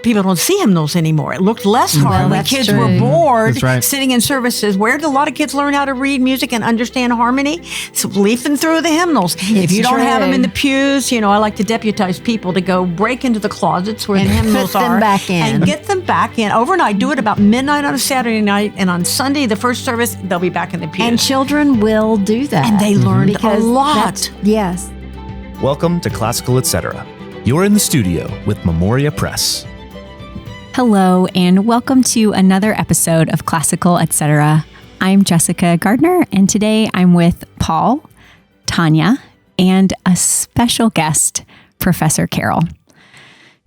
people don't see hymnals anymore. It looked less hard when kids were bored sitting in services. Where did a lot of kids learn how to read music and understand harmony? So leafing through the hymnals. If you don't have them in the pews, I like to deputize people to go break into the closets where the hymnals are. And get them back in. Overnight, do it about midnight on a Saturday night, and on Sunday, the first service, they'll be back in the pews. And children will do that. And they learned a lot. Yes. Welcome to Classical Etc. You're in the studio with Memoria Press. Hello, and welcome to another episode of Classical Etc. I'm Jessica Gardner, and today I'm with Paul, Tanya, and a special guest, Professor Carol.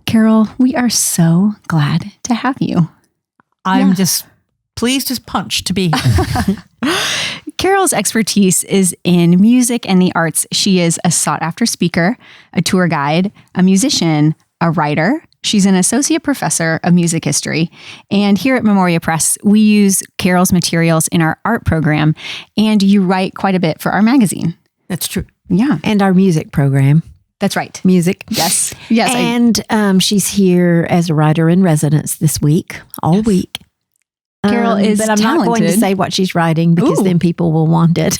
Carol, we are so glad to have you. I'm just pleased as punch to be here. Carol's expertise is in music and the arts. She is a sought-after speaker, a tour guide, a musician, a writer. She's an associate professor of music history. And here at Memoria Press, we use Carol's materials in our art program, and you write quite a bit for our magazine. That's true. Yeah. And our music program. That's right. Music. Yes. Yes. And she's here as a writer in residence this week, all week. Carol is But I'm not going to say what she's writing because then people will want it.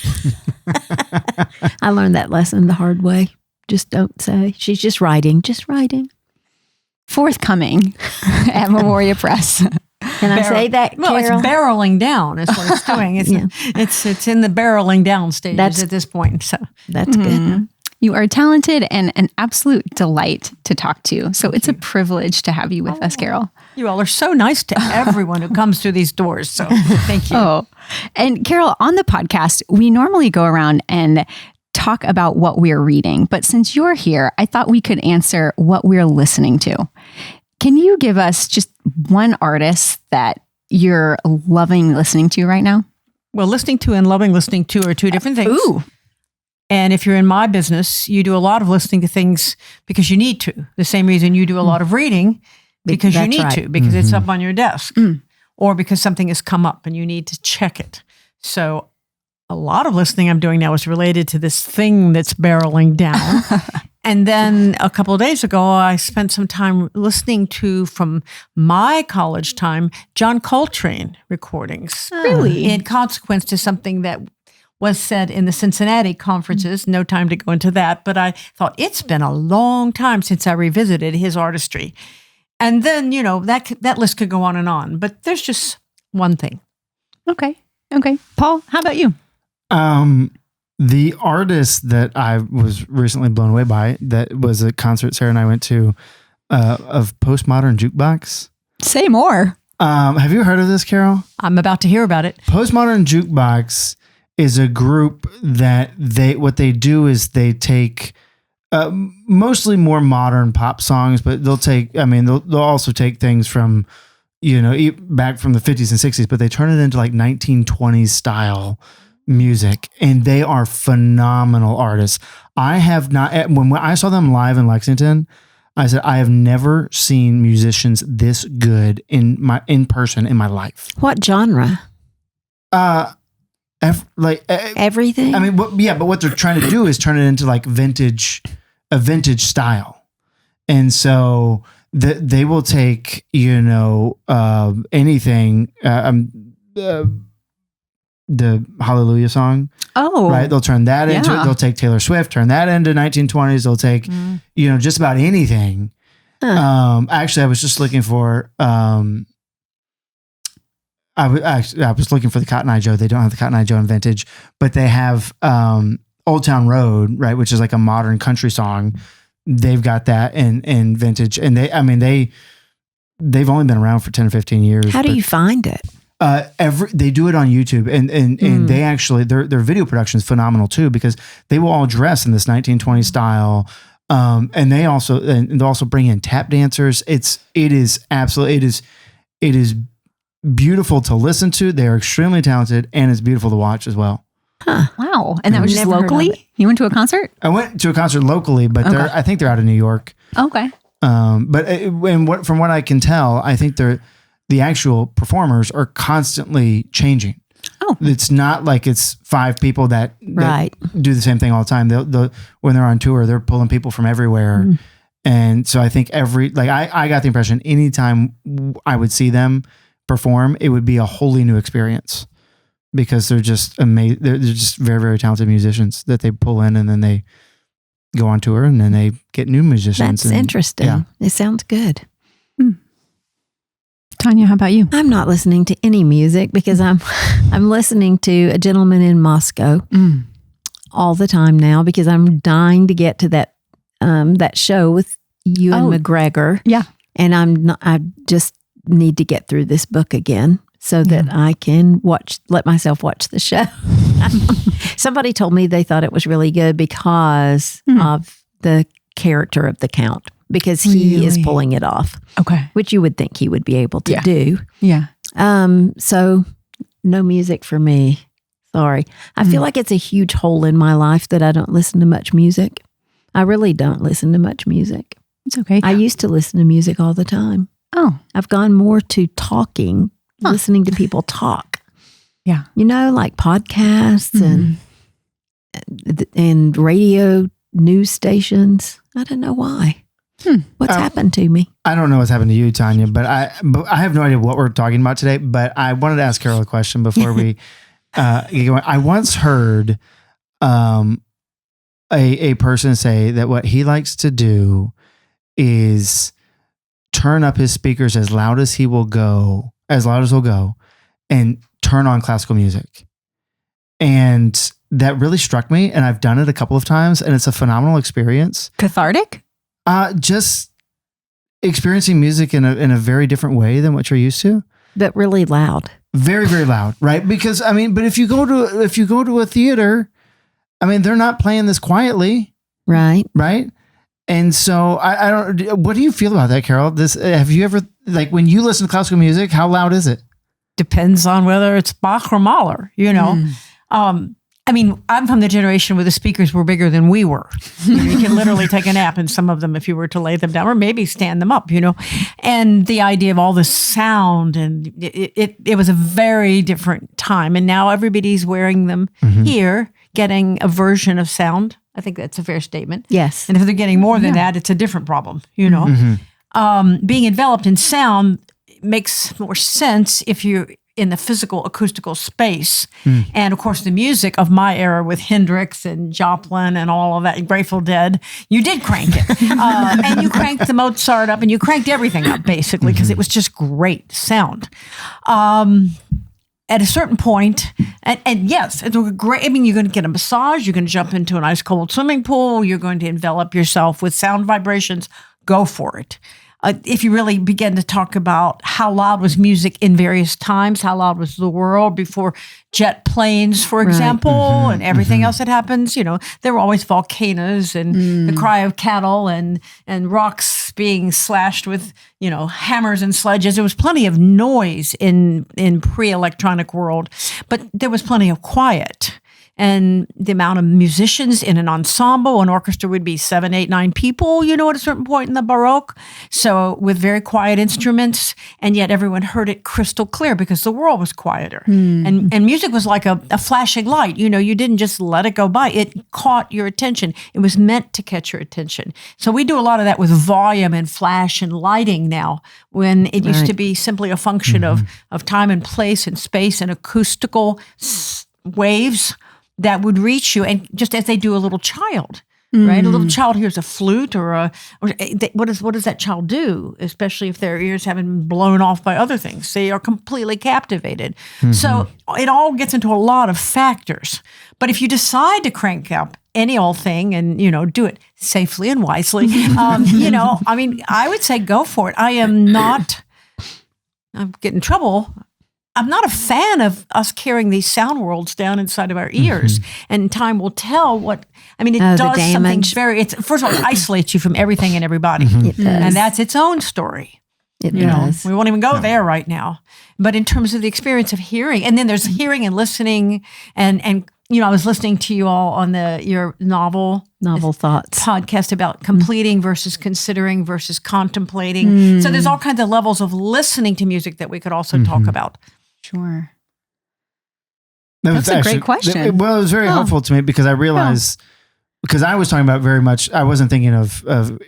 I learned that lesson the hard way. Just don't say. She's just writing. Forthcoming at Memoria Press. Can I say that, Carol? Well, it's barreling down is what it's doing. It's in the barreling down stages at this point. So that's good. You are talented and an absolute delight to talk to. So it's a privilege to have you with us, Carol. You all are so nice to everyone who comes through these doors. So thank you. Oh, and Carol, on the podcast, we normally go around and talk about what we're reading. But since you're here, I thought we could answer what we're listening to. Can you give us just one artist that you're loving listening to right now? Well, listening to and loving listening to are two different things. Ooh. And if you're in my business, you do a lot of listening to things because you need to. The same reason you do a lot of reading because you need to, because it's up on your desk or because something has come up and you need to check it. So a lot of listening I'm doing now is related to this thing that's barreling down. And then a couple of days ago, I spent some time listening to, from my college time, John Coltrane recordings. Really? In consequence to something that was said in the Cincinnati conferences. No time to go into that, but I thought it's been a long time since I revisited his artistry. And then, that list could go on, but there's just one thing. Okay. Paul, how about you? The artist that I was recently blown away by, that was a concert Sarah and I went to, of Postmodern Jukebox. Say more. Have you heard of this, Carol? I'm about to hear about it. Postmodern Jukebox is a group that what they do is they take mostly more modern pop songs, but they'll also take things from, back from the 50s and 60s, but they turn it into like 1920s style music, and they are phenomenal artists. I have not, when I saw them live in Lexington, I said, I have never seen musicians this good in person in my life. What genre? Everything. I mean, but what they're trying to do is turn it into like a vintage style, and so they will take anything. The Hallelujah song. Oh, right. They'll turn that into it. They'll take Taylor Swift, turn that into 1920s. They'll take just about anything. Actually, I was just looking for. I was looking for the Cotton Eye Joe. They don't have the Cotton Eye Joe in vintage, but they have Old Town Road, right, which is like a modern country song. They've got that in vintage, and they've only been around for 10 or 15 years. How do you find it? They do it on YouTube, and they actually their video production is phenomenal too, because they will all dress in this 1920s style. And they'll also bring in tap dancers. It is beautiful to listen to. They are extremely talented, and it's beautiful to watch as well. Huh. Wow. And that was just locally? You went to a concert? I went to a concert locally, but I think they're out of New York. Okay. But from what I can tell, I think the actual performers are constantly changing. Oh, it's not like it's five people that right do the same thing all the time. When they're on tour, they're pulling people from everywhere. And so I think I got the impression anytime I would see them perform, it would be a wholly new experience because they're just amazing. They're just very, very talented musicians that they pull in and then they go on tour and then they get new musicians. That's interesting. Yeah. It sounds good. Tanya, how about you? I'm not listening to any music because I'm listening to A Gentleman in Moscow all the time now because I'm dying to get to that show with Ewan McGregor. Yeah. And I just need to get through this book again so that I can let myself watch the show. Somebody told me they thought it was really good because of the character of the Count, because he is pulling it off. Okay. Which you would think he would be able to do. Yeah. So no music for me. Sorry. I feel like it's a huge hole in my life that I don't listen to much music. I really don't listen to much music. It's okay. I used to listen to music all the time. Oh. I've gone more to talking, listening to people talk. Yeah. Like podcasts and radio news stations. I don't know why. What's happened to me? I don't know what's happened to you, Tanya, but I have no idea what we're talking about today, but I wanted to ask Carol a question before we get going. I once heard a person say that what he likes to do is turn up his speakers as loud as he'll go, and turn on classical music. And that really struck me, and I've done it a couple of times, and it's a phenomenal experience. Cathartic? Just experiencing music in a very different way than what you're used to. But really loud. Very, very loud, right? Because but if you go to a theater, they're not playing this quietly. Right. Right. And so I don't, what do you feel about that, Carol? Have you ever, when you listen to classical music, how loud is it? Depends on whether it's Bach or Mahler, I'm from the generation where the speakers were bigger than we were. You can literally take a nap in some of them if you were to lay them down or maybe stand them up, And the idea of all the sound, and it was a very different time. And now everybody's wearing them here, getting a version of sound. I think that's a fair statement. Yes. And if they're getting more than that, it's a different problem, Being enveloped in sound makes more sense if you're in the physical acoustical space. And of course, the music of my era with Hendrix and Joplin and all of that, and Grateful Dead, you did crank it. And you cranked the Mozart up and you cranked everything up basically because it was just great sound. At a certain point, and yes, it's great. You're going to get a massage. You're going to jump into an ice cold swimming pool. You're going to envelop yourself with sound vibrations. Go for it. If you really begin to talk about how loud was music in various times, how loud was the world before jet planes, for example, and everything else that happens, there were always volcanoes and the cry of cattle and rocks being slashed with, hammers and sledges. There was plenty of noise in pre-electronic world, but there was plenty of quiet. And the amount of musicians in an ensemble, an orchestra would be 7, 8, 9 people, at a certain point in the Baroque. So with very quiet instruments, and yet everyone heard it crystal clear because the world was quieter. And music was like a flashing light. You didn't just let it go by. It caught your attention. It was meant to catch your attention. So we do a lot of that with volume and flash and lighting now, when it used to be simply a function of time and place and space and acoustical waves that would reach you, and just as they do a little child, right? A little child hears a flute what does that child do? Especially if their ears haven't been blown off by other things. They are completely captivated. So it all gets into a lot of factors. But if you decide to crank up any old thing and, do it safely and wisely, I would say go for it. I'm getting in trouble. I'm not a fan of us carrying these sound worlds down inside of our ears, and time will tell what. It does something very. First of all, it isolates you from everything and everybody, and that's its own story. It does. We won't even go there right now. But in terms of the experience of hearing, and then there's hearing and listening, and I was listening to you all on your novel thoughts podcast about completing versus considering versus contemplating. So there's all kinds of levels of listening to music that we could also talk about. Sure. That's a great question. It was very helpful to me because I realized because I was talking about very much, I wasn't thinking of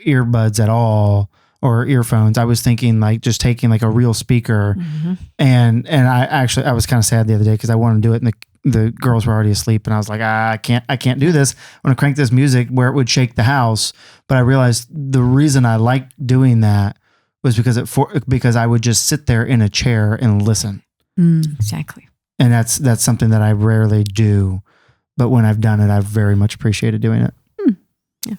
earbuds at all or earphones. I was thinking like just taking like a real speaker. And I was kind of sad the other day because I wanted to do it and the girls were already asleep and I was like, I can't do this. I'm going to crank this music where it would shake the house. But I realized the reason I liked doing that was because I would just sit there in a chair and listen. Exactly. And that's something that I rarely do. But when I've done it, I've very much appreciated doing it.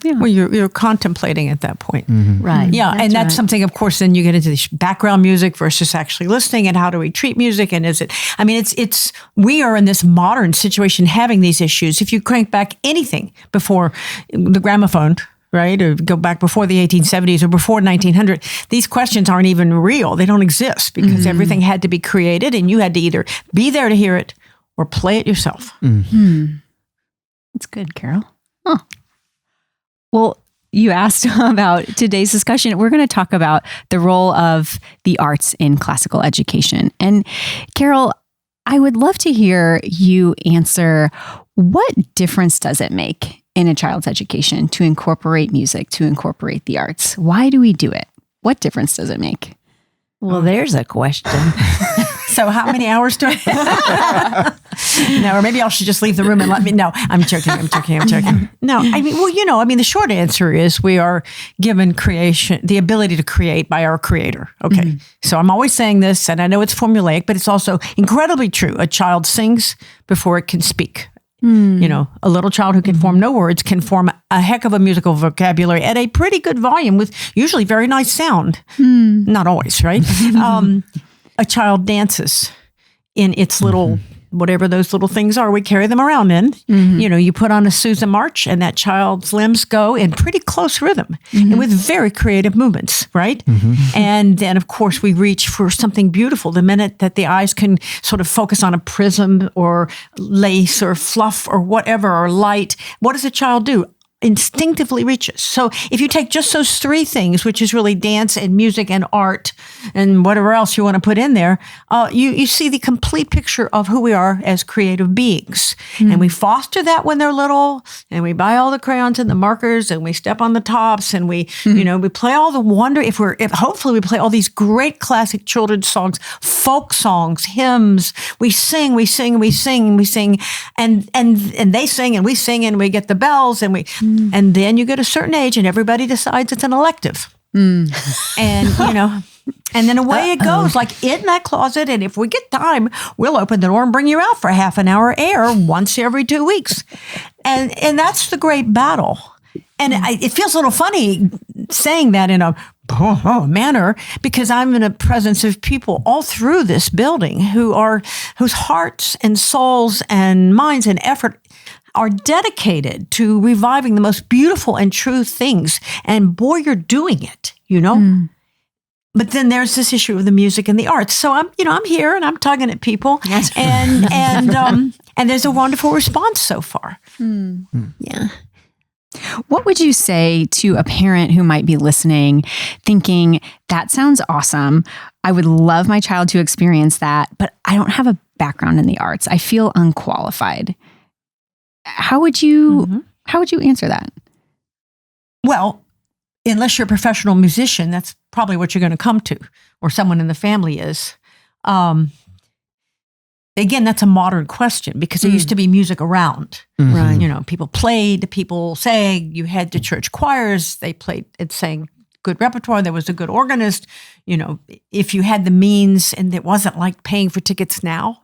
Yeah. Well, you're contemplating at that point. Right. Yeah. That's something, of course, then you get into the background music versus actually listening and how do we treat music? And we are in this modern situation having these issues. If you crank back anything before the gramophone, right, or go back before the 1870s or before 1900, these questions aren't even real. They don't exist because everything had to be created and you had to either be there to hear it or play it yourself. That's good, Carol. Huh. Well, you asked about today's discussion. We're going to talk about the role of the arts in classical education. And Carol, I would love to hear you answer, what difference does it make in a child's education to incorporate music, to incorporate the arts? Why do we do it? What difference does it make? Well, there's a question. So how many hours do I No, or maybe I should just leave the room and let me know. I'm joking. No, the short answer is we are given the ability to create by our creator. Okay. So I'm always saying this, and I know it's formulaic, but it's also incredibly true. A child sings before it can speak. A little child who can form no words can form a heck of a musical vocabulary at a pretty good volume with usually very nice sound. Not always, right? A child dances in its little, whatever those little things are, we carry them around in. You put on a Susan March and that child's limbs go in pretty close rhythm and with very creative movements, right? And then, of course, we reach for something beautiful the minute that the eyes can sort of focus on a prism or lace or fluff or whatever, or light. What does a child do? Instinctively reaches. So if you take just those three things, which is really dance and music and art and whatever else you want to put in there, you see the complete picture of who we are as creative beings. And we foster that when they're little, and we buy all the crayons and the markers, and we step on the tops, and we play all the wonder. Hopefully we play all these great classic children's songs, folk songs, hymns. We sing, and they sing, and we sing, and we get the bells, and then you get a certain age and everybody decides it's an elective. And then away it goes, like in that closet. And if we get time, we'll open the door and bring you out for half an hour air once every 2 weeks. And that's the great battle. And it feels a little funny saying that in a manner, because I'm in a presence of people all through this building whose hearts and souls and minds and effort are dedicated to reviving the most beautiful and true things. And boy, you're doing it, But then there's this issue of the music and the arts. So I'm here and I'm tugging at people, and there's a wonderful response so far. Yeah. What would you say to a parent who might be listening, thinking, that sounds awesome. I would love my child to experience that, but I don't have a background in the arts. I feel unqualified. How would you answer that? Well, unless you're a professional musician, that's probably what you're going to come to, or someone in the family is. Again, that's a modern question because there used to be music around. Right. People played, people sang, you had the church choirs, they played and sang good repertoire, there was a good organist. If you had the means, and it wasn't like paying for tickets now,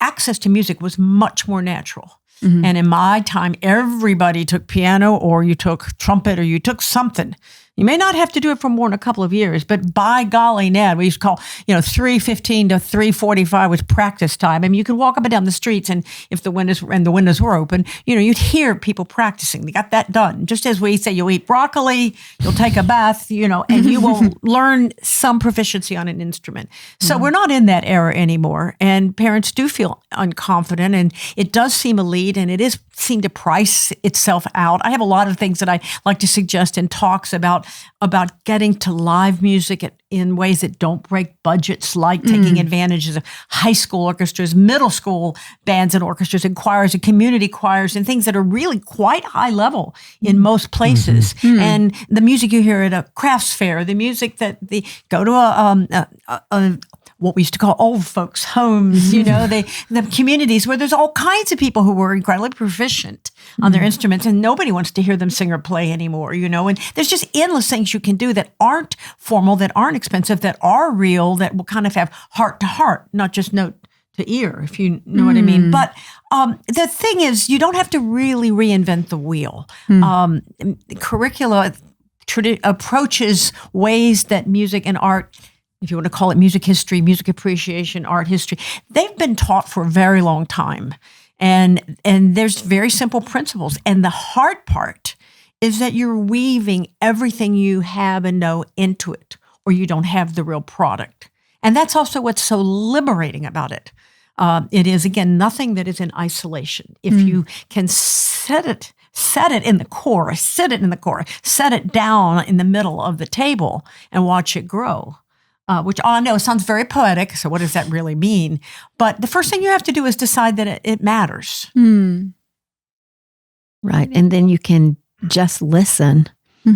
access to music was much more natural. And in my time, everybody took piano, or you took trumpet, or you took something. You may not have to do it for more than a couple of years, but by golly, Ned, we used to call, 3:15 to 3:45 was practice time. I mean, you could walk up and down the streets, and if the windows were open, you'd hear people practicing. They got that done. Just as we say, you'll eat broccoli, you'll take a bath, and you will learn some proficiency on an instrument. So we're not in that era anymore, and parents do feel unconfident, and it does seem a lead, and it is seem to price itself out. I have a lot of things that I like to suggest in talks about about getting to live music in ways that don't break budgets, like taking advantages of high school orchestras, middle school bands and orchestras, and choirs and community choirs, and things that are really quite high level in most places. And the music you hear at a crafts fair, the music that go to a what we used to call old folks' homes, the communities where there's all kinds of people who were incredibly proficient on their instruments, and nobody wants to hear them sing or play anymore, and there's just endless things you can do that aren't formal, that aren't expensive, that are real, that will kind of have heart to heart, not just note to ear, if you know what I mean. But the thing is, you don't have to really reinvent the wheel. Curricula approaches ways that music and art, if you want to call it music history, music appreciation, art history, they've been taught for a very long time. And there's very simple principles. And the hard part is that you're weaving everything you have and know into it, or you don't have the real product. And that's also what's so liberating about it. It is, again, nothing that is in isolation. If you can set it in the core, set it down in the middle of the table and watch it grow. Which I know sounds very poetic. So what does that really mean? But the first thing you have to do is decide that it matters. Right. And then you can just listen.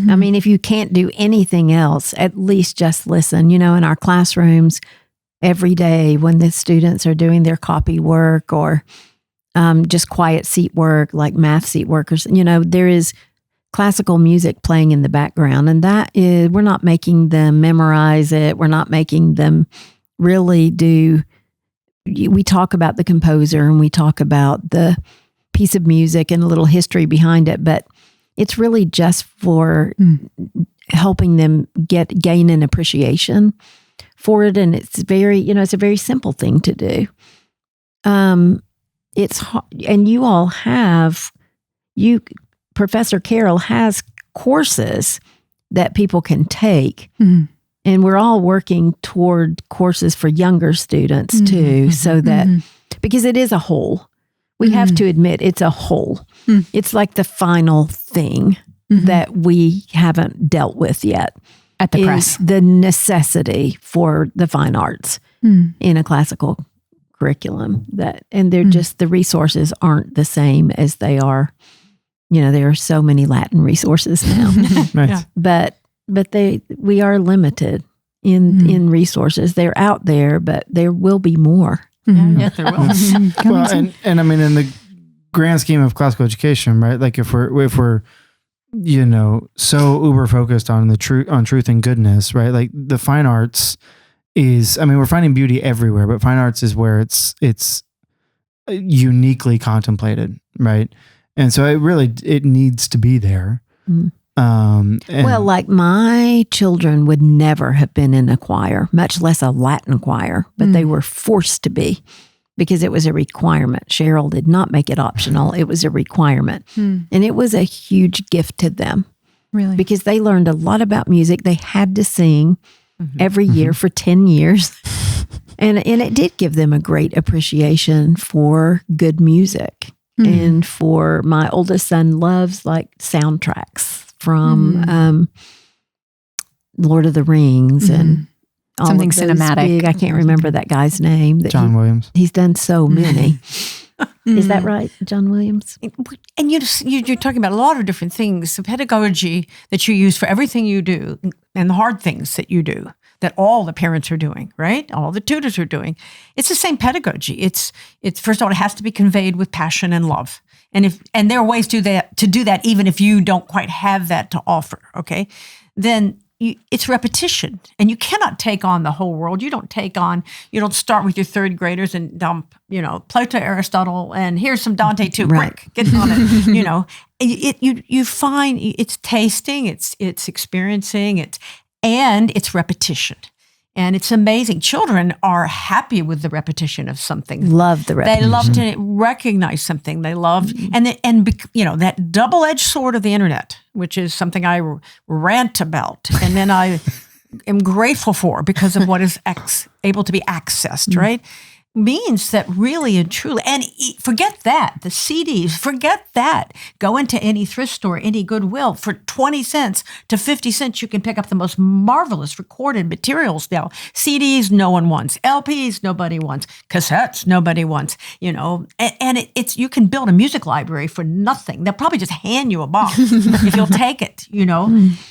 I mean, if you can't do anything else, at least just listen. In our classrooms every day when the students are doing their copy work or just quiet seat work, like math seat workers, there is classical music playing in the background. And that is, we're not making them memorize it. We're not making them really we talk about the composer and we talk about the piece of music and a little history behind it, but it's really just for helping them gain an appreciation for it. And it's it's a very simple thing to do. It's and you all have, Professor Carol has courses that people can take, and we're all working toward courses for younger students too, so that, because it is a whole. We have to admit it's a whole. It's like the final thing that we haven't dealt with yet at the press. The necessity for the fine arts in a classical curriculum, and they're just, the resources aren't the same as they are. There are so many Latin resources now, Right. but we are limited in resources. They're out there, but there will be more. Yeah, there will. Well, and I mean, in the grand scheme of classical education, right? Like if we're so uber focused on truth and goodness, right? Like the fine arts is, I mean, we're finding beauty everywhere, but fine arts is where it's uniquely contemplated, right? And so it needs to be there. Well, like my children would never have been in a choir, much less a Latin choir, but they were forced to be because it was a requirement. Cheryl did not make it optional. It was a requirement. And it was a huge gift to them. Really? Because they learned a lot about music. They had to sing every year for 10 years. And it did give them a great appreciation for good music. And for my oldest son loves like soundtracks from Lord of the Rings and all something of those cinematic. I can't remember that guy's name. John Williams. He's done so many. Is that right, John Williams? And you're talking about a lot of different things. The pedagogy that you use for everything you do and the hard things that you do, that all the parents are doing, right? All the tutors are doing. It's the same pedagogy. It's first of all, it has to be conveyed with passion and love. And there are ways to do that even if you don't quite have that to offer, okay? Then it's repetition, and you cannot take on the whole world. You don't start with your third graders and dump, Plato, Aristotle, and here's some Dante too, quick, get on it. You find it's tasting, it's experiencing, and it's repetition. And it's amazing. Children are happy with the repetition of something. Love the repetition. They love to recognize something. They love, and that double-edged sword of the internet, which is something I rant about, and then I am grateful for because of what is able to be accessed, right? means that really and truly, and forget that, the CDs, forget that. Go into any thrift store, any Goodwill, for 20 cents to 50 cents, you can pick up the most marvelous recorded materials now. CDs, no one wants. LPs, nobody wants. Cassettes, nobody wants, and it's you can build a music library for nothing. They'll probably just hand you a box if you'll take it,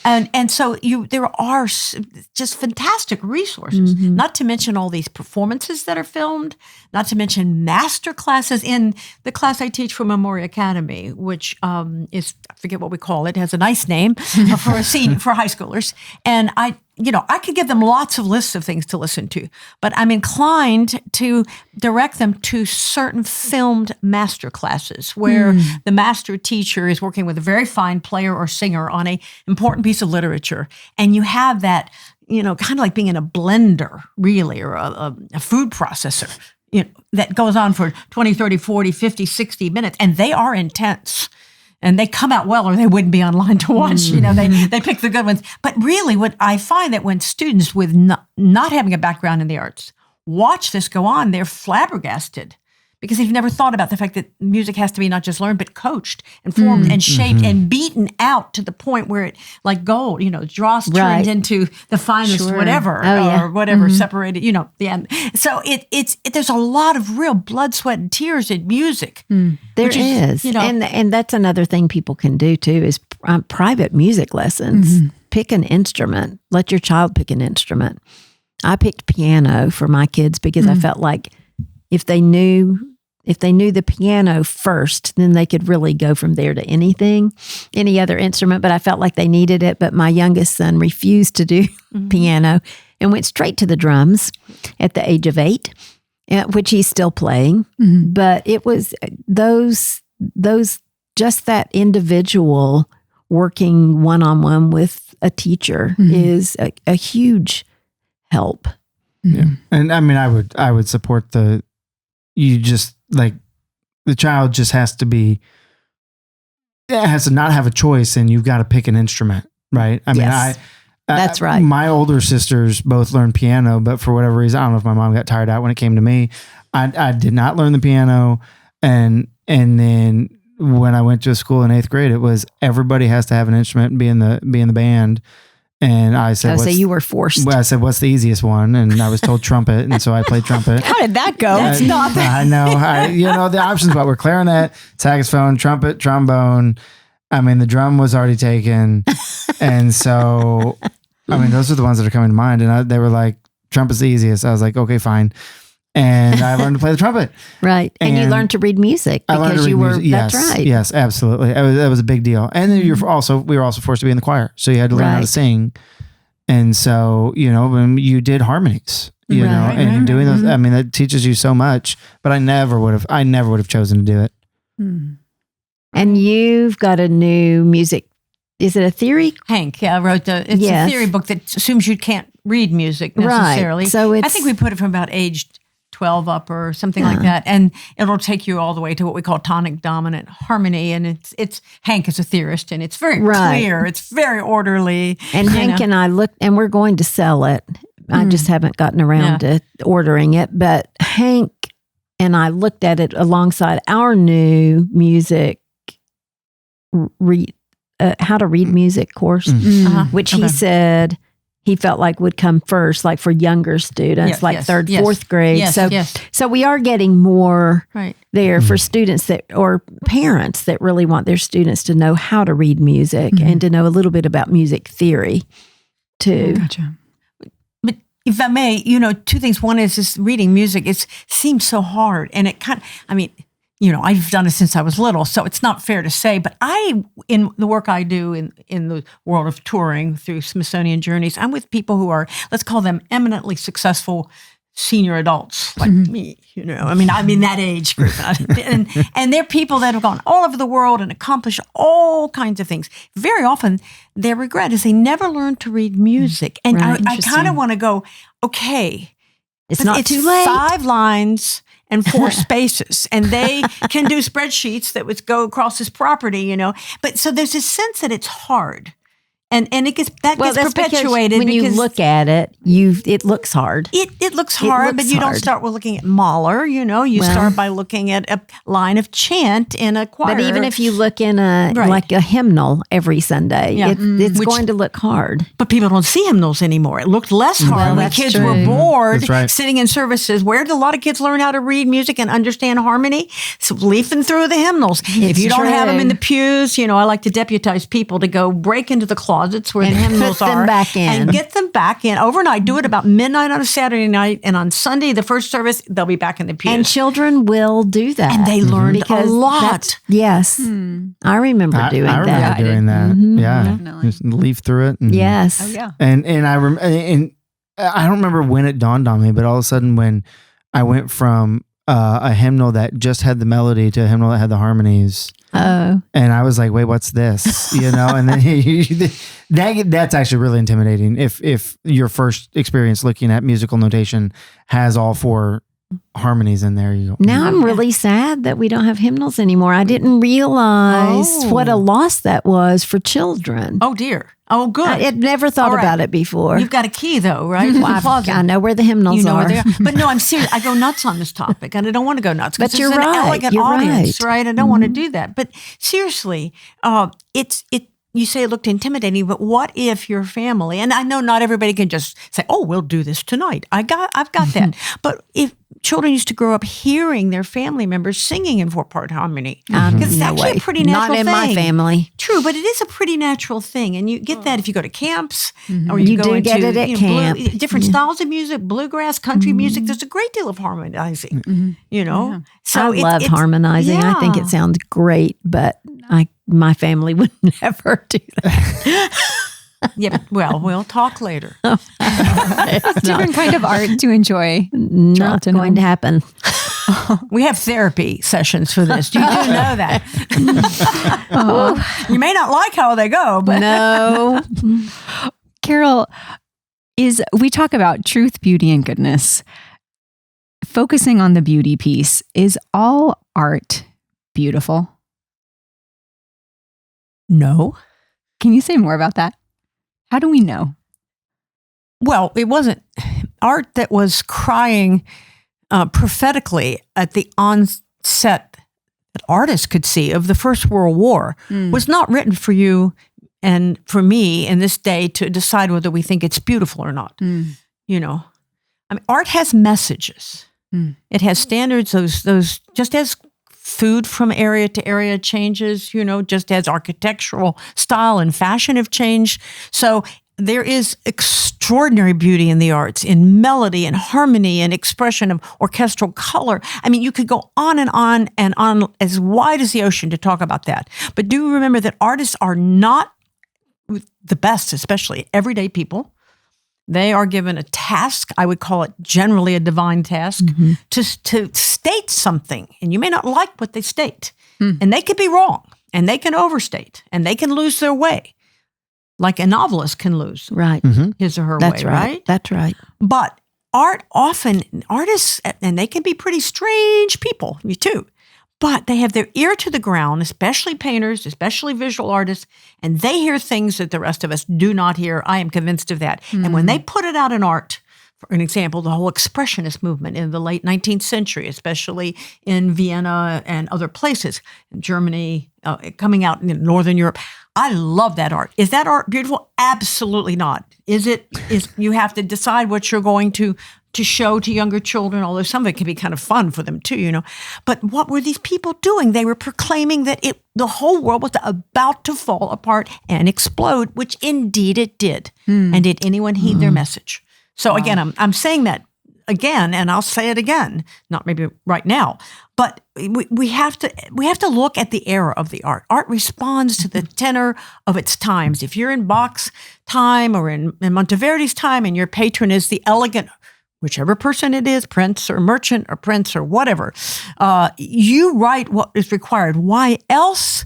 and so there are just fantastic resources, not to mention all these performances that are filmed, not to mention master classes in the class I teach for Memoria Academy, which is, I forget what we call it, has a nice name for for high schoolers. And I could give them lots of lists of things to listen to, but I'm inclined to direct them to certain filmed master classes where the master teacher is working with a very fine player or singer on a important piece of literature. And you have that, kind of like being in a blender, really, or a food processor, that goes on for 20, 30, 40, 50, 60 minutes. And they are intense. And they come out well, or they wouldn't be online to watch. They pick the good ones. But really, what I find that when students with not having a background in the arts watch this go on, they're flabbergasted because they've never thought about the fact that music has to be not just learned, but coached and formed and shaped and beaten out to the point where it, like gold, dross turned into the finest whatever, or whatever separated, the end. So there's a lot of real blood, sweat, and tears in music. There is. And that's another thing people can do too is private music lessons. Pick an instrument. Let your child pick an instrument. I picked piano for my kids because I felt like if they knew the piano first, then they could really go from there to any other instrument. But I felt like they needed it. But my youngest son refused to do piano and went straight to the drums at the age of 8, which he's still playing. But it was those just that individual working one-on-one with a teacher is a huge help. Yeah. And I mean, I would support the child just has to not have a choice, and you've got to pick an instrument, right? I mean, that's right. My older sisters both learned piano, but for whatever reason, I don't know if my mom got tired out when it came to me. I did not learn the piano. And then when I went to a school in 8th grade, it was everybody has to have an instrument and be in the band. And I said, so you were forced. Well, I said, what's the easiest one? And I was told trumpet. And so I played trumpet. How did that go? That's not I know. The options were clarinet, saxophone, trumpet, trombone. I mean, the drum was already taken. And so, those are the ones that are coming to mind. And they were like, trumpet's the easiest. I was like, okay, fine. And I learned to play the trumpet. Right. And you learned to read music because you were, yes, that's right. Yes, absolutely. That was a big deal. And then we were also forced to be in the choir. So you had to learn how to sing. And so, you did harmonies, and doing those, that teaches you so much, but I never would have chosen to do it. And you've got a new music. Is it a theory? Hank, wrote it's a theory book that assumes you can't read music necessarily. Right. So I think we put it from about age 12 up or something like that. And it'll take you all the way to what we call tonic dominant harmony. And it's Hank is a theorist, and it's very clear. It's very orderly. And Hank and I looked, and we're going to sell it. I just haven't gotten around to ordering it. But Hank and I looked at it alongside our new music, how to read music course, which he said he felt like would come first, like for younger students, third, 4th grade. So we are getting more there for students or parents that really want their students to know how to read music and to know a little bit about music theory too. Gotcha. But if I may, 2 things. One is this reading music. It seems so hard, and it kind of, I've done it since I was little, so it's not fair to say, but in the work I do in the world of touring through Smithsonian Journeys, I'm with people who are, let's call them eminently successful senior adults like me, I'm in that age group. And they're people that have gone all over the world and accomplished all kinds of things. Very often, their regret is they never learned to read music. And I kind of want to go, okay, it's not too late. 5 lines and 4 spaces, and they can do spreadsheets that would go across this property, But so there's this sense that it's hard. And it gets perpetuated when you look at it, it looks hard. It looks hard, but you don't start with looking at Mahler. You start by looking at a line of chant in a choir. But even if you look in like a hymnal every Sunday, it's going to look hard. But people don't see hymnals anymore. It looked less hard when kids were bored sitting in services. Where did a lot of kids learn how to read music and understand harmony? So leafing through the hymnals. If you don't have them in the pews, I like to deputize people to go break into the closet where the hymnals are and get them back in overnight. Do it about midnight on a Saturday night, and on Sunday, the first service, they'll be back in the pews. And children will do that. And they learned a lot. Yes. I remember doing that. I remember doing that. Yeah. Definitely. Just leaf through it. Yes. Oh, yeah. And I don't remember when it dawned on me, but all of a sudden when I went from a hymnal that just had the melody to a hymnal that had the harmonies. Oh. And I was like, wait, what's this? And then that's actually really intimidating. If your first experience looking at musical notation has all 4 harmonies in there. Now I'm really sad that we don't have hymnals anymore. I didn't realize what a loss that was for children. Oh, dear. Oh, good. I had never thought about it before. You've got a key, though, right? I know where the hymnals are. Where they are. But no, I'm serious. I go nuts on this topic, and I don't want to go nuts. But you're an right. elegant audience, right? I don't want to do that. But seriously, you say it looked intimidating, but what if your family, and I know not everybody can just say, oh, we'll do this tonight. I've got that. But if children used to grow up hearing their family members singing in 4-part harmony, because it's actually a pretty natural thing. Not in my family. True, but it is a pretty natural thing. And you get that if you go to camps or you do get it at camp. Different styles of music, bluegrass, country music. There's a great deal of harmonizing, So I love harmonizing. I think it sounds great, but my family would never do that. Yeah, well, we'll talk later. Different kind of art to enjoy. Not going to happen. We have therapy sessions for this. You do know that. You may not like how they go, but no. Carol, we talk about truth, beauty, and goodness. Focusing on the beauty piece, is all art beautiful? No. Can you say more about that? How do we know? Well, it wasn't art that was crying prophetically at the onset that artists could see of the First World War was not written for you and for me in this day to decide whether we think it's beautiful or not. Art has messages. It has standards. Those just as food from area to area changes, just as architectural style and fashion have changed. So there is extraordinary beauty in the arts, in melody and harmony and expression of orchestral color. I mean, you could go on and on as wide as the ocean to talk about that. But do remember that artists are not the best, especially everyday people. They are given a task, I would call it generally a divine task, to state something. And you may not like what they state. And they could be wrong. And they can overstate. And they can lose their way. Like a novelist can lose his or her way, right? That's right. But artists, and they can be pretty strange people, you too. But they have their ear to the ground, especially painters, especially visual artists, and they hear things that the rest of us do not hear. I am convinced of that. And when they put it out in art, for an example, the whole expressionist movement in the late 19th century, especially in Vienna and other places, in Germany, coming out in Northern Europe, I love that art. Is that art beautiful? Absolutely not. You have to decide what you're going to show to younger children, although some of it can be kind of fun for them too, But what were these people doing? They were proclaiming that the whole world was about to fall apart and explode, which indeed it did. And did anyone heed their message? So again, I'm saying that again, and I'll say it again, not maybe right now, but we have to look at the era of the art. Art responds to the tenor of its times. If you're in Bach's time or in Monteverdi's time, and your patron is the elegant, whichever person it is, prince or merchant or prince or whatever, you write what is required. Why else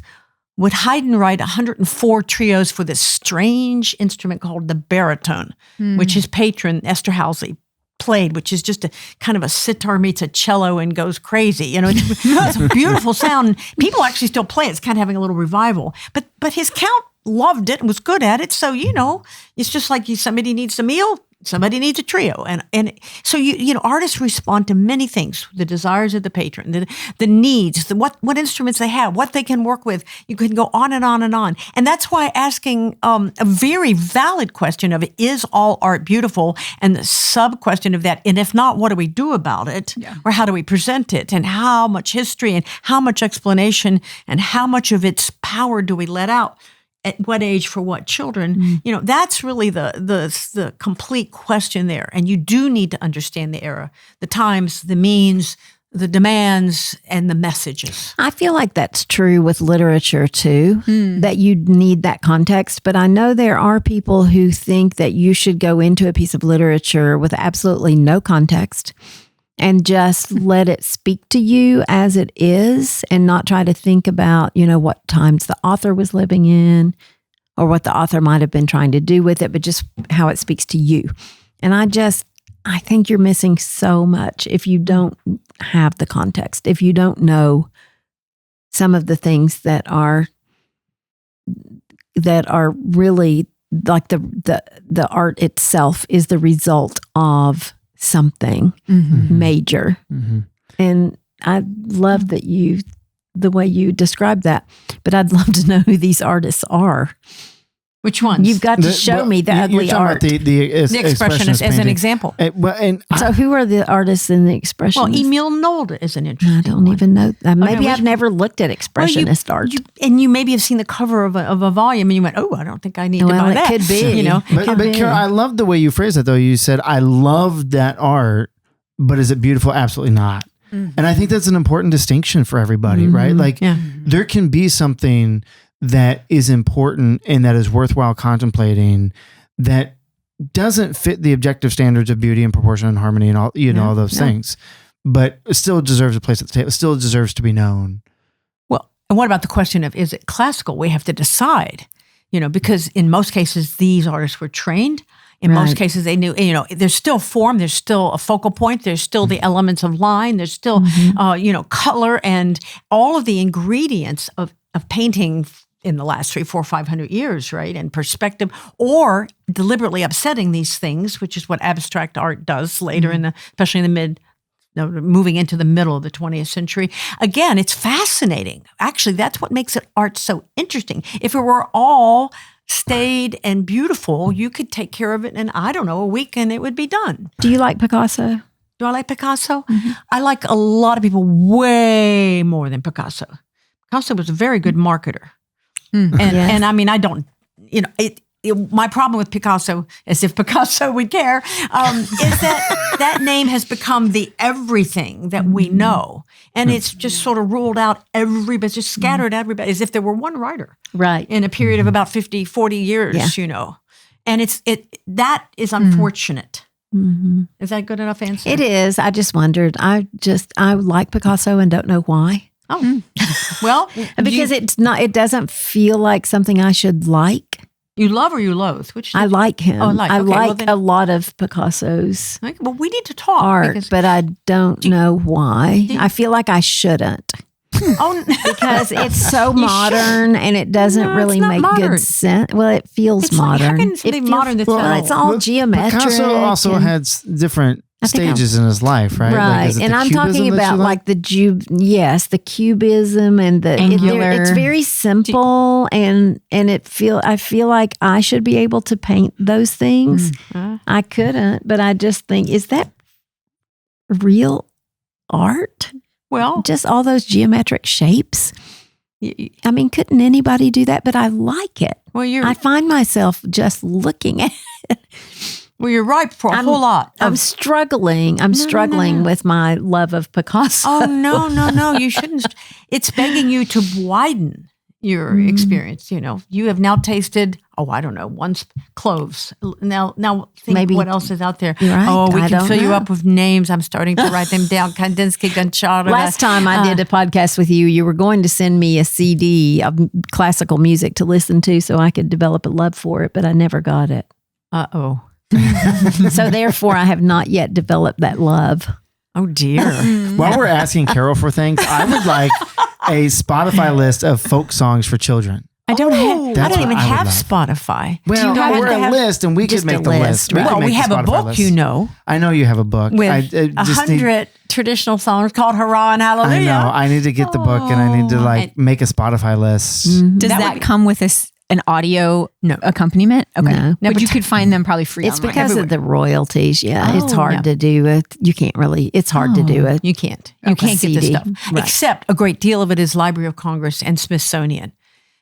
would Haydn write 104 trios for this strange instrument called the baritone, which his patron, Esterhazy, played, which is just a kind of a sitar meets a cello and goes crazy. It's a beautiful sound. People actually still play it. It's kind of having a little revival. But his Count loved it and was good at it. So, it's just like somebody needs a meal, somebody needs a trio. And so, artists respond to many things, the desires of the patron, the needs, what instruments they have, what they can work with. You can go on and on and on. And that's why asking a very valid question of, is all art beautiful? And the sub-question of that, and if not, what do we do about it? Yeah. Or how do we present it? And how much history and how much explanation and how much of its power do we let out? At what age for what children? That's really the complete question there. And you do need to understand the era, the times, the means, the demands, and the messages. I feel like that's true with literature too, that you need that context. But I know there are people who think that you should go into a piece of literature with absolutely no context and just let it speak to you as it is, and not try to think about, what times the author was living in or what the author might have been trying to do with it, but just how it speaks to you. And I think you're missing so much if you don't have the context, if you don't know some of the things that are really like the art itself is the result of something major. Mm-hmm. And I love that the way you described that, but I'd love to know who these artists are. Which ones? You've got to show me the ugly art. The expressionist as an example. So who are the artists in the expressionist? Well, Emil Nolde is an interesting I don't even know. Maybe I've never looked at expressionist art. And you maybe have seen the cover of a volume and you went, I don't think I need to buy that. It could be. But Carol, I love the way you phrased that though. You said, I love that art, but is it beautiful? Absolutely not. Mm-hmm. And I think that's an important distinction for everybody, right? Like there can be something that is important and that is worthwhile contemplating that doesn't fit the objective standards of beauty and proportion and harmony and all, all those things, but it still deserves a place at the table. It still deserves to be known. Well, and what about the question of, is it classical? We have to decide, because in most cases, these artists were trained. In most cases, they knew, there's still form, there's still a focal point, there's still the elements of line, there's still, color and all of the ingredients of painting in the last 300, 400, 500 years, right? And perspective, or deliberately upsetting these things, which is what abstract art does later especially in the moving into the middle of the 20th century. Again, it's fascinating. Actually, that's what makes art so interesting. If it were all stayed and beautiful, you could take care of it in, a week and it would be done. Do you like Picasso? Do I like Picasso? Mm-hmm. I like a lot of people way more than Picasso. Picasso was a very good marketer. And I mean, I don't, my problem with Picasso, as if Picasso would care, is that name has become the everything that we know. And it's just sort of ruled out everybody, just scattered everybody, as if there were one writer. Right. In a period of about 50, 40 years, And that is unfortunate. Mm-hmm. Is that a good enough answer? It is. I just wondered. I like Picasso and don't know why. Oh, well, because it doesn't feel like something I should like. You love or you loathe? Which I like him. Oh, I like a lot of Picasso's well, we need to talk art, but I don't know why. I feel like I shouldn't. Because it's so modern and it doesn't really make good sense. Well, it feels modern. How can it modern? It's all geometric. Picasso also had different stages in his life, right? Right. And I'm talking about like the cubism and the angular. It's very simple and I feel like I should be able to paint those things. Mm-hmm. I couldn't, but I just think, is that real art? Well, just all those geometric shapes. I mean, couldn't anybody do that? But I like it. Well, I find myself just looking at it. Well, you're ripe for a whole lot. I'm struggling. I'm struggling with my love of Picasso. Oh, no. You shouldn't. It's begging you to widen your experience. You have now tasted, once cloves. Now think maybe what else is out there. Right. We can fill you up with names. I'm starting to write them down. Kandinsky, Gonchara. Last time I did a podcast with you, you were going to send me a CD of classical music to listen to so I could develop a love for it, but I never got it. Uh-oh. So therefore, I have not yet developed that love. Oh, dear. While we're asking Carol for things, I would like a Spotify list of folk songs for children. I don't That's even what I would have love. Spotify. Well, we're a list, and we could just make a the list, list. right? could Well, make we the have a Spotify book, list. you know, I know you have a book. with I 100 traditional songs called Hurrah and Hallelujah. I know. I need to get the book, and I need to make a Spotify list. Does that come with an audio accompaniment? Okay. No. But you could find them probably free It's online. because of the royalties. Yeah, it's Oh, hard to do it. You can't really. It's hard to do it. You can't. You can't get this CD. stuff. Right. Except a great deal of it is Library of Congress and Smithsonian.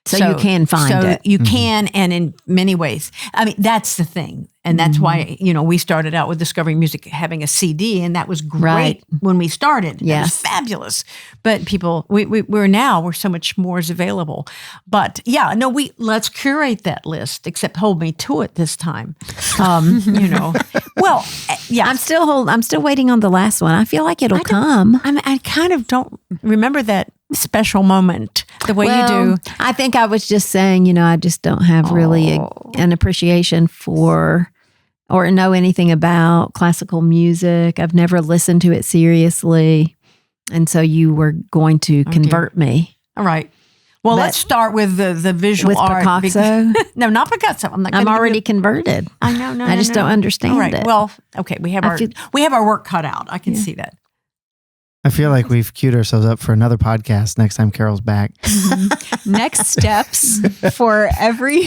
So you can find it. You can, and in many ways. I mean, that's the thing. And that's why, we started out with Discovering Music having a CD, and that was great Right. when we started. Yes. It was fabulous. But people, we're so much more is available. But yeah, no, let's curate that list, except hold me to it this time. Well, yeah. I'm still waiting on the last one. I feel like it'll come. I kind of don't remember that special moment the way you do. I think I was just saying, I just don't have really an appreciation for or know anything about classical music. I've never listened to it seriously. And so you were going to convert me. All right. Well, let's start with the visual With art. Picasso? No, not Picasso. I'm already converted. I know. No, I just don't understand All right. it. Well, okay. We have our work cut out. I can see that. I feel like we've queued ourselves up for another podcast next time Carol's back. Next steps for every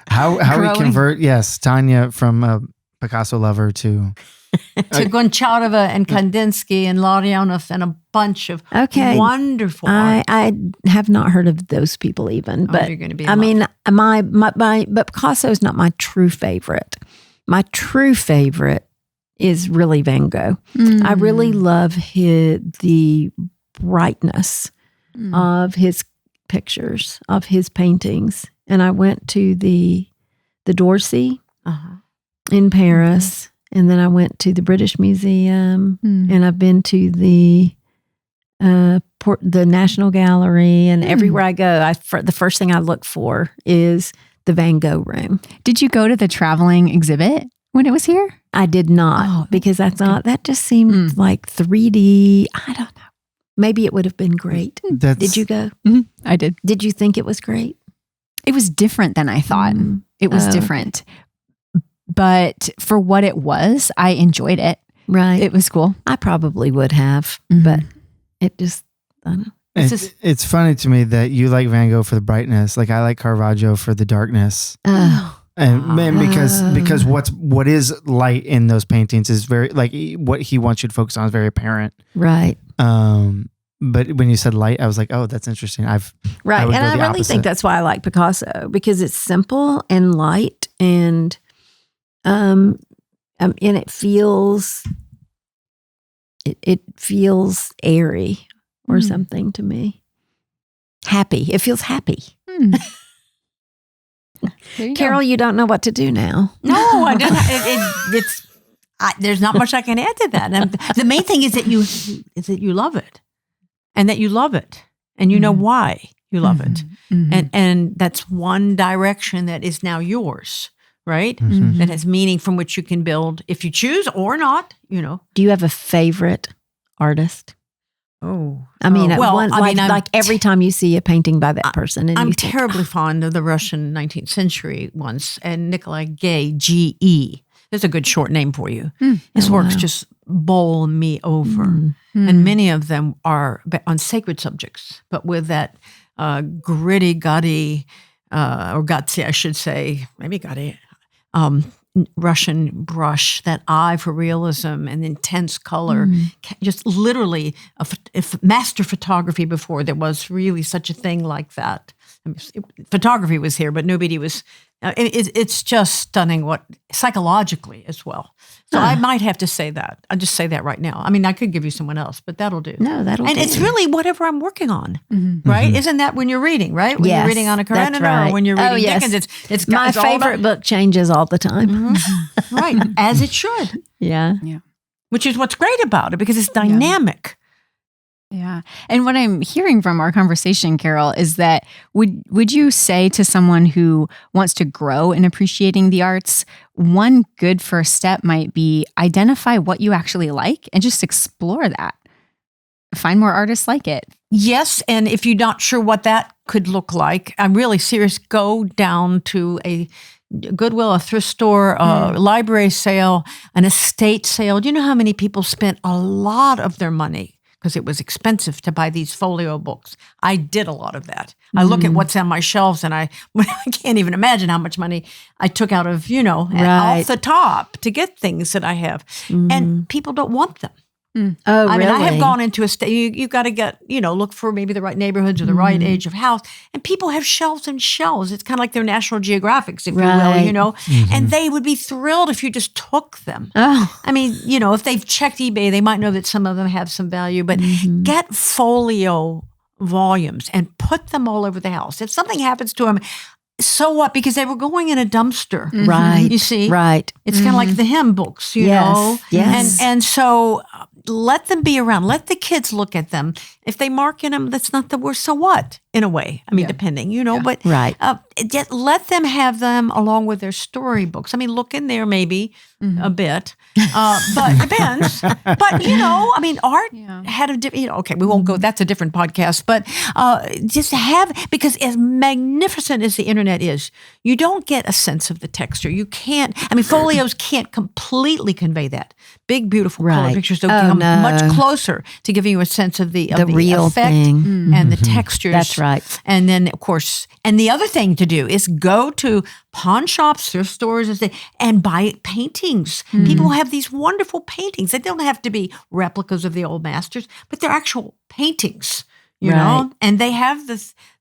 How we convert Tanya from a Picasso lover to Goncharova and Kandinsky and Larionov and a bunch of wonderful art. I have not heard of those people even, but you're gonna be I mean, but Picasso is not my true favorite. My true favorite is really Van Gogh. I really love the brightness of his pictures, of his paintings. And I went to the D'Orsay in Paris, and then I went to the British Museum, and I've been to the National Gallery, and everywhere I go, the first thing I look for is the Van Gogh room. Did you go to the traveling exhibit when it was here? I did not because I thought that just seemed like 3D. I don't know. Maybe it would have been great. Did you go? I did. Did you think it was great? It was different than I thought. It was different. But for what it was, I enjoyed it. Right. It was cool. I probably would have, but it just, I don't know. It's funny to me that you like Van Gogh for the brightness. Like I like Caravaggio for the darkness. And because what is light in those paintings is very like what he wants you to focus on is very apparent. Right. But when you said light, I was like, oh, that's interesting. Right. And I really think that's why I like Picasso, because it's simple and light and it feels airy or something to me. Happy. It feels happy. Carol, you don't know what to do now. No, I don't. There's not much I can add to that. And the main thing is that you love it, and that you love it, and you know why you love it, and that's one direction that is now yours, right? That has meaning from which you can build if you choose or not. Do you have a favorite artist? Oh, I mean, like every time you see a painting by that person, and I'm terribly fond of the Russian 19th century ones, and Nikolai Gay, G.E. There's a good short name for you. His works just bowl me over, and many of them are on sacred subjects, but with that gritty, gutty, or gutsy, I should say, maybe gutty, Russian brush, that eye for realism and intense color, just literally if master photography before there was really such a thing like that. I mean, photography was here, but nobody was. It's just stunning psychologically as well. So I might have to say that. I'll just say that right now. I mean, I could give you someone else, but that'll do. No, that'll do. And it's really whatever I'm working on, right? Isn't that when you're reading, right? When you're reading Anna Karenina or when you're reading Dickens, it's my favorite book changes all the time. Right, as it should. Yeah. Which is what's great about it, because it's dynamic. Yeah. And what I'm hearing from our conversation, Carol, is that would you say to someone who wants to grow in appreciating the arts, one good first step might be identify what you actually like and just explore that. Find more artists like it. Yes, and if you're not sure what that could look like. I'm really serious. Go down to a Goodwill, a thrift store, a library sale, an estate sale. Do you know how many people spent a lot of their money because it was expensive to buy these folio books? I did a lot of that. I look at what's on my shelves and I can't even imagine how much money I took out of, off the top to get things that I have. And people don't want them. Oh, I mean, really? I have gone into a state, you got to get, look for maybe the right neighborhoods or the right age of house. And people have shelves and shelves. It's kind of like their National Geographics, if you will, and they would be thrilled if you just took them. Oh. I mean, if they've checked eBay, they might know that some of them have some value, but get folio volumes and put them all over the house. If something happens to them, so what? Because they were going in a dumpster. Right. You see? Right. It's kind of like the hymn books, you know? Yes. And so let them be around. Let the kids look at them. If they mark in them, that's not the worst. So what? In a way. I mean, depending, but Right. Just let them have them along with their storybooks. I mean, look in there maybe a bit, but it depends. But, I mean, art had a different, okay, we won't go, that's a different podcast, but just because as magnificent as the internet is, you don't get a sense of the texture. You can't, folios can't completely convey that. Big, beautiful color pictures don't come much closer to giving you a sense of the real effect thing. and the textures. That's right. And then, of course, and the other thing to do is go to pawn shops, thrift stores, and buy paintings. People have these wonderful paintings. They don't have to be replicas of the old masters, but they're actual paintings, you know? And they have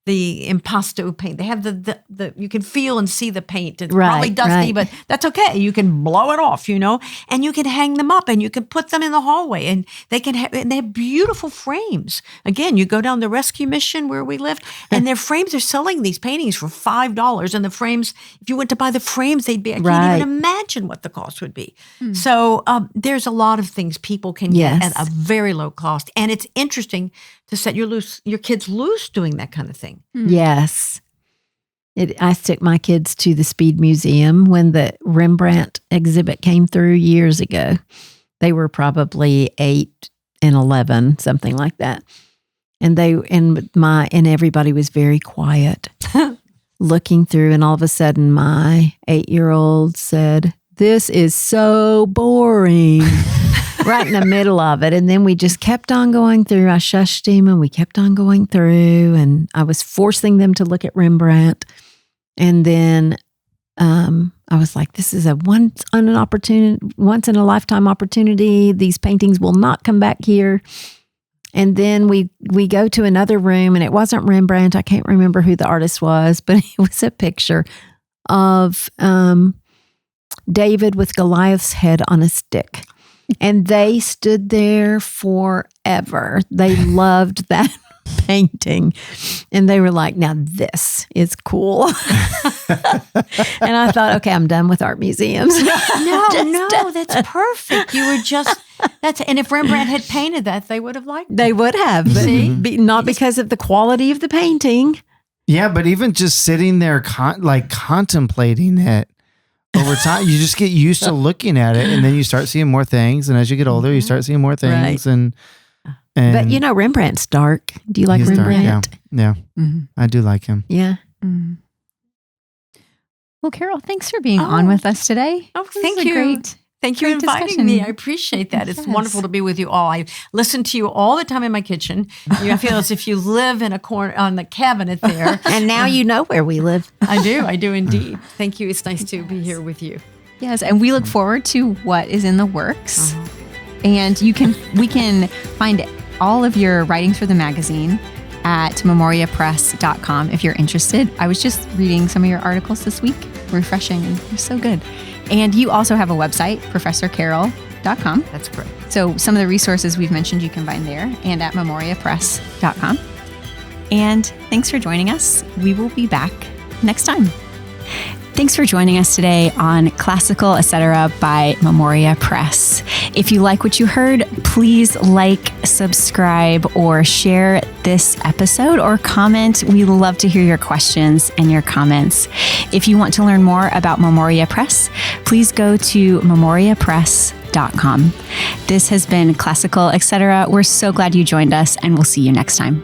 the impasto paint. They have the you can feel and see the paint. It's probably dusty, but that's okay. You can blow it off, and you can hang them up and you can put them in the hallway and they have beautiful frames. Again, you go down the rescue mission where we lived and their frames are selling these paintings for $5. And the frames, if you went to buy the frames, they'd be, I can't even imagine what the cost would be. So there's a lot of things people can get at a very low cost. And it's interesting to set your kids loose doing that kind of thing. Yes. I took my kids to the Speed Museum when the Rembrandt exhibit came through years ago. They were probably 8 and 11, something like that. And everybody was very quiet looking through. And all of a sudden my 8-year-old said, "This is so boring." Right in the middle of it. And then we just kept on going through. I shushed him and we kept on going through. And I was forcing them to look at Rembrandt. And then I was like, this is a once in a lifetime opportunity. These paintings will not come back here. And then we go to another room and it wasn't Rembrandt. I can't remember who the artist was, but it was a picture of David with Goliath's head on a stick. And they stood there forever. They loved that painting. And they were like, now this is cool. And I thought, okay, I'm done with art museums. No, that's perfect. You were and if Rembrandt had painted that, they would have liked it. They would have, but not because of the quality of the painting. Yeah, but even just sitting there contemplating it, over time, you just get used to looking at it, and then you start seeing more things. And as you get older, you start seeing more things. Right. But Rembrandt's dark. Do you like Rembrandt? Dark, yeah. I do like him. Yeah. Well, Carol, thanks for being on with us today. Oh, thank you. Thank you for inviting me. I appreciate that. It's wonderful to be with you all. I listen to you all the time in my kitchen. I feel as if you live in a corner on the cabinet there. And now you know where we live. I do indeed. Thank you. It's nice to be here with you. Yes, and we look forward to what is in the works. And we can find all of your writings for the magazine at memoriapress.com if you're interested. I was just reading some of your articles this week. Refreshing, and they're so good. And you also have a website, professorcarol.com. That's correct. So some of the resources we've mentioned you can find there and at memoriapress.com. And thanks for joining us. We will be back next time. Thanks for joining us today on Classical Etc. by Memoria Press. If you like what you heard, please like, subscribe, or share this episode or comment. We love to hear your questions and your comments. If you want to learn more about Memoria Press, please go to memoriapress.com. This has been Classical Etc. We're so glad you joined us, and we'll see you next time.